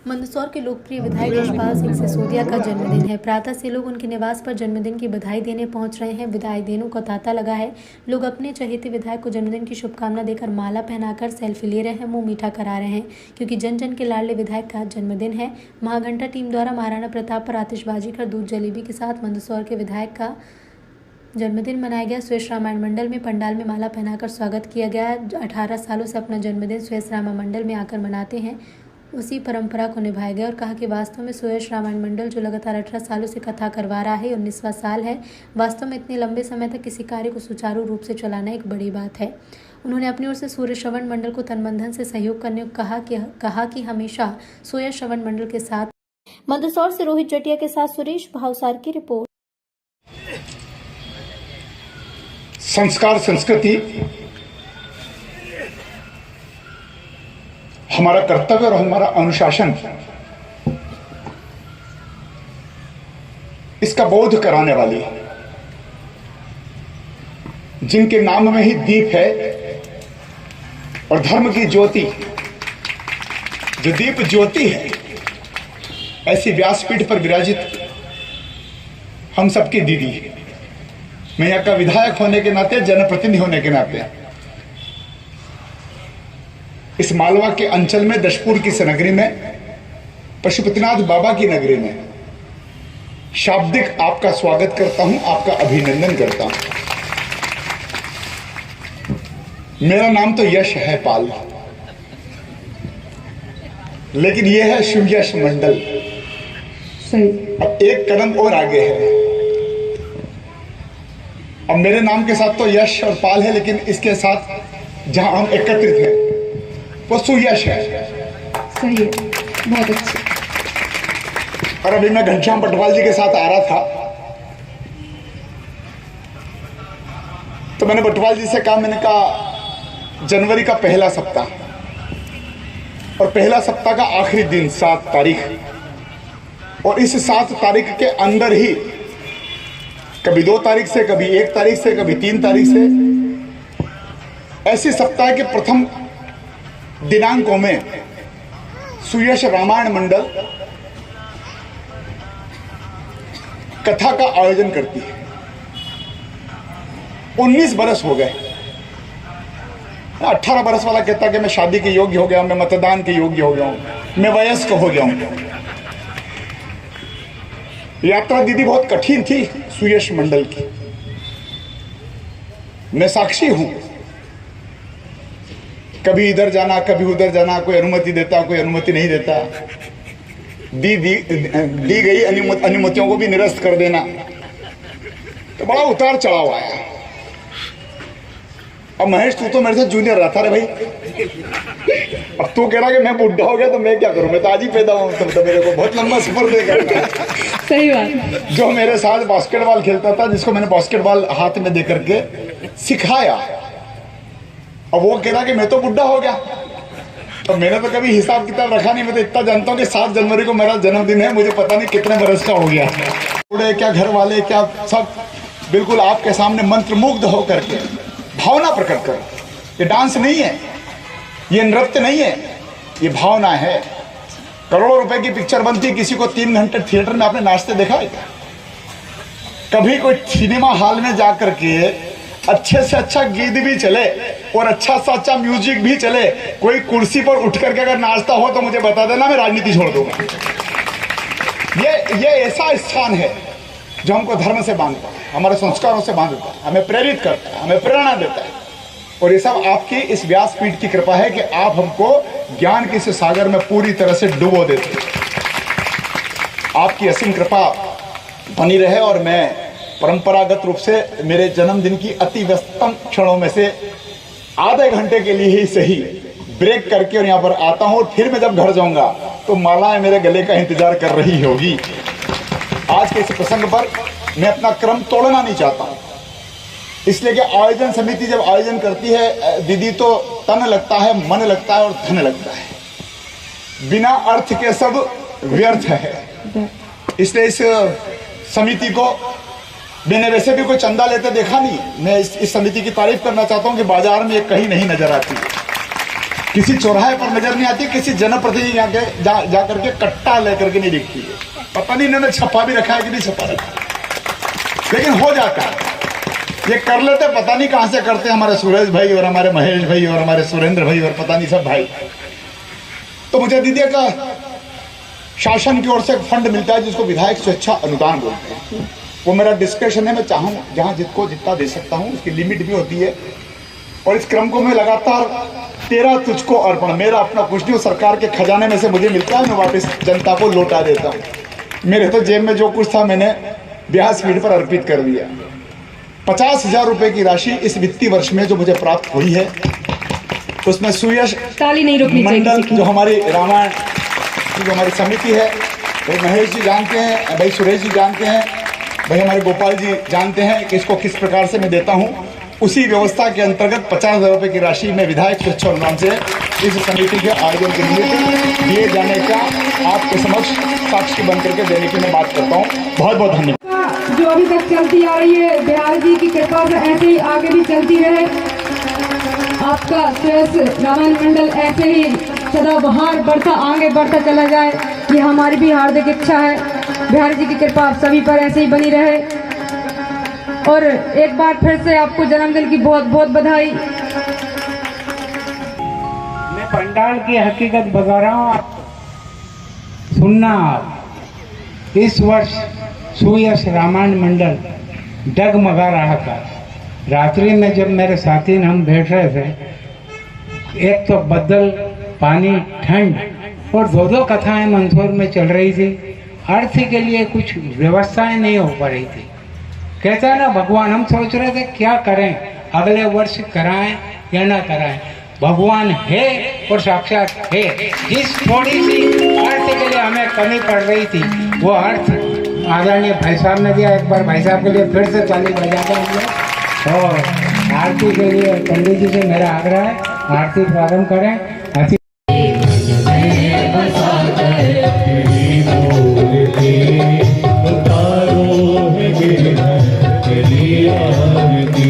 मंदसौर के लोकप्रिय विधायक यशपाल सिंह सिसोदिया का जन्मदिन है। प्रातः से लोग उनके निवास पर जन्मदिन की बधाई देने पहुंच रहे हैं। विदाई देनों का तांता लगा है। लोग अपने चहेते विधायक को जन्मदिन की शुभकामना देकर माला पहनाकर सेल्फी ले रहे हैं, मुंह मीठा करा रहे हैं, क्योंकि जन जन के लाडले विधायक का जन्मदिन है। महाघंटा टीम द्वारा महाराणा प्रताप पर आतिशबाजी कर दूध जलेबी के साथ मंदसौर के विधायक का जन्मदिन मनाया गया। सुयश रामायण मंडल में पंडाल में माला पहनाकर स्वागत किया गया। 18 सालों से अपना जन्मदिन सुयश रामायण मंडल में आकर मनाते हैं, उसी परंपरा को निभाया गया और कहा कि वास्तव में सुयश रामायण मंडल जो लगातार 18 सालों से कथा करवा रहा है, 19वां साल है। वास्तव में इतने लंबे समय तक किसी कार्य को सुचारू रूप से चलाना एक बड़ी बात है। उन्होंने अपनी ओर से सूर्य श्रवण मंडल को तन मन धन से सहयोग करने को कहा कि हमेशा सूर्य श्रवण मंडल के साथ। मंदसौर से रोहित जटिया के साथ सुरेश भावसार की रिपोर्ट। संस्कार संस्कृति हमारा कर्तव्य और हमारा अनुशासन, इसका बोध कराने वाली, जिनके नाम में ही दीप है और धर्म की ज्योति, जो दीप ज्योति है, ऐसी व्यासपीठ पर विराजित हम सबकी दीदी, मैं यहाँ का विधायक होने के नाते, जनप्रतिनिधि होने के नाते इस मालवा के अंचल में, दशपुर की नगरी में, पशुपतिनाथ बाबा की नगरी में शाब्दिक आपका स्वागत करता हूं, आपका अभिनंदन करता हूं। मेरा नाम तो यश है पाल, लेकिन यह है शिव यश मंडल। अब एक कदम और आगे है। अब मेरे नाम के साथ तो यश और पाल है, लेकिन इसके साथ जहां हम एकत्रित हैं वो सुयश है। सही है, बहुत अच्छा। और अभी मैं घनश्याम पटवाल जी के साथ आ रहा था, तो मैंने पटवाल जी से कहा, मैंने कहा जनवरी का पहला सप्ताह और पहला सप्ताह का आखिरी दिन 7 तारीख, और इस 7 तारीख के अंदर ही कभी 2 तारीख से, कभी 1 तारीख से, कभी 3 तारीख से, ऐसे सप्ताह के प्रथम दिनांकों में सुयश रामायण मंडल कथा का आयोजन करती है। 19 बरस हो गए। 18 बरस वाला कहता कि मैं शादी के योग्य हो गया हूं, मैं मतदान के योग्य हो गया हूं, मैं वयस्क हो गया हूं। यात्रा दीदी बहुत कठिन थी सुयश मंडल की, मैं साक्षी हूं। कभी इधर जाना, कभी उधर जाना, कोई अनुमति देता, कोई अनुमति नहीं देता, दी गई अनुमतियों को भी निरस्त कर देना, तो बड़ा उतार चढ़ाव आया। अब महेश, तू तो मेरे से जूनियर रहा था रे भाई, अब तू कह रहा कि मैं बुढ़ा हो गया तो मैं क्या करूं, मैं तो आज ही पैदा हूं, तो मेरे को बहुत लंबा सफर देगा। सही बात। जो मेरे साथ बास्केटबॉल खेलता था, जिसको मैंने बास्केटबॉल हाथ में दे करके सिखाया, अब वो कह रहा कि मैं तो बुढ़ा हो गया। तो मैंने तो कभी हिसाब किताब रखा नहीं, मैं तो इतना जानता हूँ कि 7 जनवरी को मेरा जन्मदिन है, मुझे पता नहीं कितने बरस का हो गया। बूढ़े क्या, घर वाले क्या, सब बिल्कुल आपके सामने मंत्रमुग्ध होकर के भावना प्रकट करो। ये डांस नहीं है, ये नृत्य नहीं है, ये भावना है। करोड़ों रुपए की पिक्चर बनती है, किसी को 3 घंटे थिएटर में आपने नाचते देखा है? कभी कोई सिनेमा हॉल में जाकर के अच्छे से अच्छा गीत भी चले और अच्छा से अच्छा म्यूजिक भी चले, कोई कुर्सी पर उठ करके अगर नाचता हो तो मुझे बता देना, मैं राजनीति छोड़ दूंगा। ये ऐसा स्थान है जो हमको धर्म से बांधता है, हमारे संस्कारों से बांधता है, हमें प्रेरित करता है, हमें प्रेरणा देता है। और ये सब आपकी इस व्यासपीठ की कृपा है कि आप हमको ज्ञान के इस सागर में पूरी तरह से डुबो देते हैं। आपकी असीम कृपा बनी रहे। और मैं परंपरागत रूप से मेरे जन्मदिन की अति व्यस्ततम क्षणों में से आधे घंटे के लिए ही सही ब्रेक करके और यहाँ पर आता हूँ, और फिर मैं जब घर जाऊंगा तो मालाएं मेरे गले का इंतजार कर रही होगी। आज के इस प्रसंग पर मैं अपना क्रम तोड़ना नहीं चाहता हूँ, इसलिए कि आयोजन समिति जब आयोजन करती है दीदी, तो तन लगता है, मन लगता है और धन लगता है। बिना अर्थ के सब व्यर्थ है। इसलिए इस समिति को मैंने वैसे भी कोई चंदा लेते देखा नहीं। मैं इस समिति की तारीफ करना चाहता हूं कि बाजार में ये कहीं नहीं नजर आती, किसी चौराहे पर नजर नहीं आती, किसी जनप्रतिनिधि जा करके कट्टा लेकर के नहीं दिखती है। पता नहीं इन्होंने छपा भी रखा है कि नहीं छपा रखा, लेकिन हो जाता है। ये कर लेते, पता नहीं कहां से करते हैं हमारे सुरेश भाई और हमारे महेश भाई और हमारे सुरेंद्र भाई और पता नहीं सब भाई। तो मुझे दीदी का शासन की ओर से एक फंड मिलता है जिसको विधायक स्वेच्छा अनुदान बोलते हैं। वो मेरा डिस्क्रिप्शन है, मैं चाहूँ जहाँ जिसको जितना दे सकता हूँ, उसकी लिमिट भी होती है। और इस क्रम को मैं लगातार तेरा तुझको अर्पण, मेरा अपना कुछ नहीं, सरकार के खजाने में से मुझे मिलता है, मैं वापस जनता को लौटा देता हूँ। मेरे तो जेब में जो कुछ था मैंने ब्यास पीठ पर अर्पित कर दिया। 50,000 रुपए की राशि इस वित्तीय वर्ष में जो मुझे प्राप्त हुई है, उसमें सुयश ताली नहीं रुकनी चाहिए मंडल किसी की। जो हमारी रामायण की जो हमारी समिति है, भाई महेश जी जानते हैं, भाई सुरेश जी जानते हैं, भाई हमारे गोपाल जी जानते हैं कि इसको किस प्रकार से मैं देता हूँ। उसी व्यवस्था के अंतर्गत 50,000 रुपए की राशि में विधायक स्वेच्छा अनुदान से इस समिति के आयोजन के निमित्त दिए जाने का आपके समक्ष साक्षी बन करके देने की मैं बात करता हूँ। बहुत बहुत धन्यवाद। जो अभी तक चलती आ रही है, बिहार जी की कृपा से ऐसे ही आगे भी चलती रहे। आपका श्रेष्ठ रामायण मंडल ऐसे ही सदाबहार बढ़ता आगे बढ़ता चला जाए, ये हमारी भी हार्दिक इच्छा है। बिहार जी की कृपा आप सभी पर ऐसे ही बनी रहे। और एक बार फिर से आपको जन्मदिन की बहुत बहुत बधाई। मैं पंडाल की हकीकत बता रहा हूँ, आप सुनना। आप इस वर्ष सुयश रामायण मंडल डगमगा रहा था। रात्रि में जब मेरे साथी ने हम बैठ रहे थे, एक तो बदल, पानी, ठंड और दो कथाएं मंदसौर में चल रही थी। अर्थ के लिए कुछ व्यवस्थाएं नहीं हो पा रही थी। कहता है ना भगवान, हम सोच रहे थे क्या करें, अगले वर्ष कराएं या ना कराएं। भगवान है और साक्षात है। जिस थोड़ी सी अर्थ के लिए हमें कमी पड़ रही थी, वो अर्थ आदरणीय भाई साहब ने दिया। एक बार भाई साहब के लिए फिर से ताली बजा देंगे। और आरती के लिए पंडित जी से मेरा आग्रह है, आरती प्रारंभ करें। तारो है तेरी आरती।